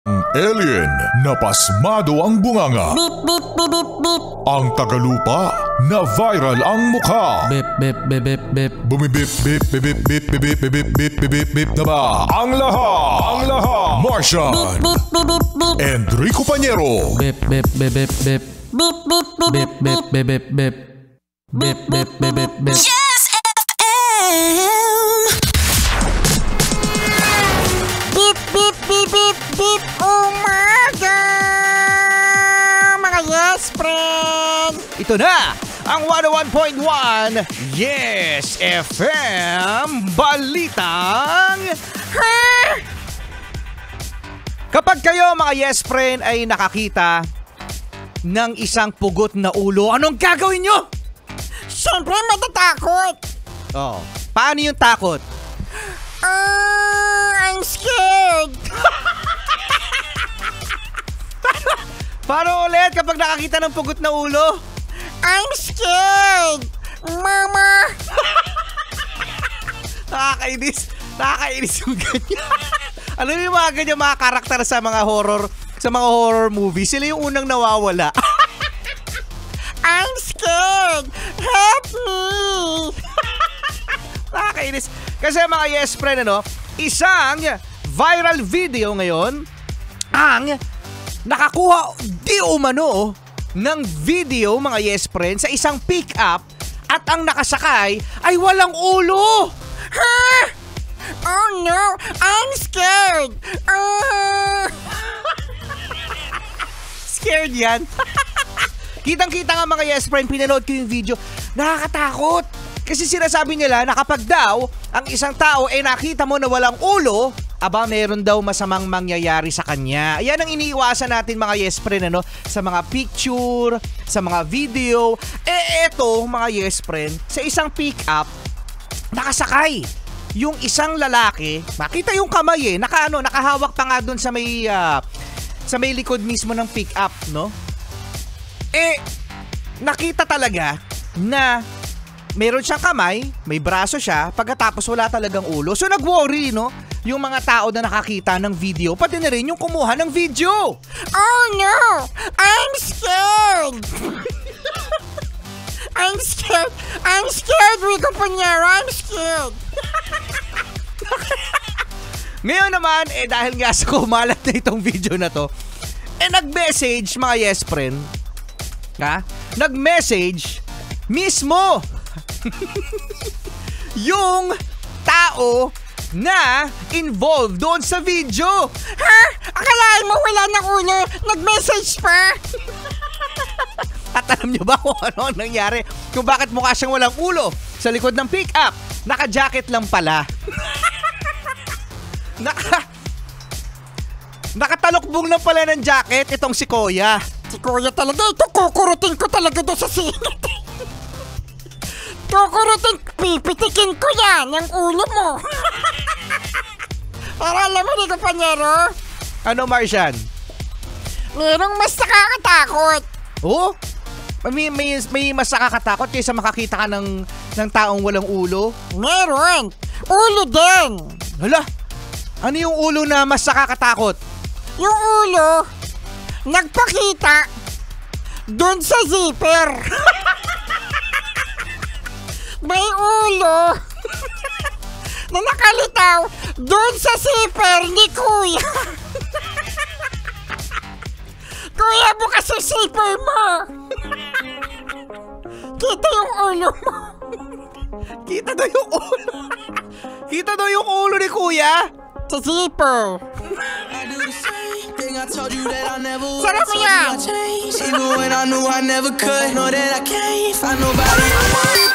Alien na pasmado ang bunganga. Beep, beep, beep, beep, beep. Ang tagalupa na viral ang mukha. Bip, bip, bip, bip, bip. Bumibip, bip, bip, bip, bip, bip, bip, bip, bip, bip, bip na ba? Ang lahat. Martian. Beep, beep, beep, beep. Enrico Pañero. Bip, bip, bip, bip, bip. Beep, beep, beep, Bip, bip, bip, bip, bip. Bip, bip, bip, bip, bip. Yes, FM. Beep, beep, beep, beep, beep. Umaga, mga yes, friend. Ito na ang 101.1 Yes FM Balitang Kapag kayo mga yes friend ay nakakita ng isang pugot na ulo, anong gagawin nyo? Siyempre, matatakot. Oh, paano yung takot? I'm scared. Paano ulit kapag nakakita ng pugot na ulo? I'm scared. Mama. Nakakainis yung ganyan. Alam mo yung mga ganyan mga karakter sa mga horror movies, sila yung unang nawawala. I'm scared. Help me. Nakakainis. Kasi mga yes friend, isang viral video ngayon ang nakakuha di umano ng video mga yes friend sa isang pick-up at ang nakasakay ay walang ulo. Ha? Oh no, I'm scared. Scared yan. Kitang-kita nga mga yes friend, pinanood ko yung video. Nakakatakot. Kasi sinasabi nila na kapag daw ang isang tao ay nakita mo na walang ulo, aba meron daw masamang mangyayari sa kanya. Yan ang iniiwasan natin mga yes friend, sa mga picture, sa mga video. Eto mga yes friend, sa isang pick-up, nakasakay yung isang lalaki, makita yung kamay nakahawak pa nga dun sa may likod mismo ng pick-up, nakita talaga na meron siyang kamay, may braso siya, pagkatapos wala talagang ulo. So nag-worry, yung mga tao na nakakita ng video, pati na rin yung kumuha ng video. Oh no, I'm scared. I'm scared. I'm scared, Rico Pañero. I'm scared. Ngayon naman, dahil nga sa kumalat na itong video na to, nag-message mga yes friend, nag-message mismo yung tao na involved doon sa video. Ha? Akalain mo wala ng ulo? Nag-message pa? At alam nyo ba kung ano ang nangyari? Kung bakit mukha siyang walang ulo sa likod ng pick-up? Naka-jacket lang pala. Nakatalokbong lang pala ng jacket itong si Kuya. Si Kuya talaga, ito kukurutin ko talaga doon sa singit. Kukurutin, pipitikin ko yan ng ulo mo. Para alam mo, Rico Pañero. Ano, Martian? Merong mas nakakatakot. Oh? May mas nakakatakot kaysa makakita ka ng taong walang ulo? Meron. Ulo din. Hala, ano yung ulo na mas nakakatakot? Yung ulo, nagpakita dun sa zipper. May ulo na nakalitaw dun sa zipper ni Kuya. Kuya, bukas yung zipper mo. Kita yung ulo mo. Kita daw yung ulo. Kita daw yung ulo ni Kuya. Sa zipper. Sarap mo yan. Even when I knew I never could, know that I can't find nobody.